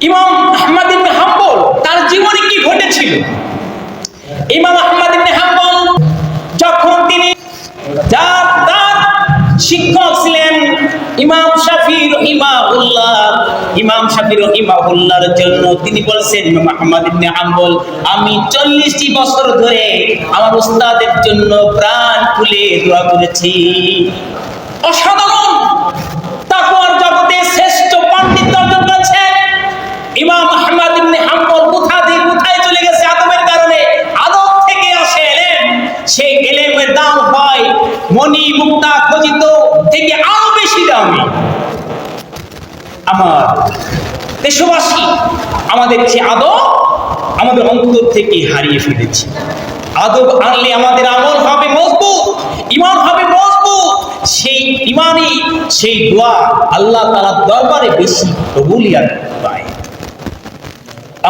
ইমাম আহমদ ইবনে হাম্বল তার জীবনে কি ঘটেছিল? ইমাম আহমদ ইবনে হাম্বল যখন তিনি তার শিক্ষক ছিলেন ইমাম শাফি রহিমাহুল্লাহ, ইমাম শাফি রহিমাহুল্লাহর জন্য তিনি বলছেন, ইমাম আহমদ ইবনে হাম্বল, আমি 40টি বছর ধরে আমার উস্তাদের জন্য প্রাণ খুলে দোয়া করেছি। অসাধারণ তাকওয়ার জগতে শ্রেষ্ঠ পাণ্ডিত্য অর্জন করেছেন ইমাম আহমদ ইবনে হাম্বল। কোথায় চলে গেছে? আদমের কারণে। আদম থেকে আসে এলেম, সেই এলেমের দাম হয় মণি মুক্তা খচিত থেকে আরো বেশি দামি। আমার দেশবাসী, আমাদের যে আদব আমাদের অন্তর থেকে হারিয়ে ফেলেছি। আদব আনলে আমাদের আমল হবে মজবুত, ঈমান হবে মজবুত। সেই ঈমানই সেই দোয়া আল্লাহ তাআলার দরবারে বেশি কবুলিয়াত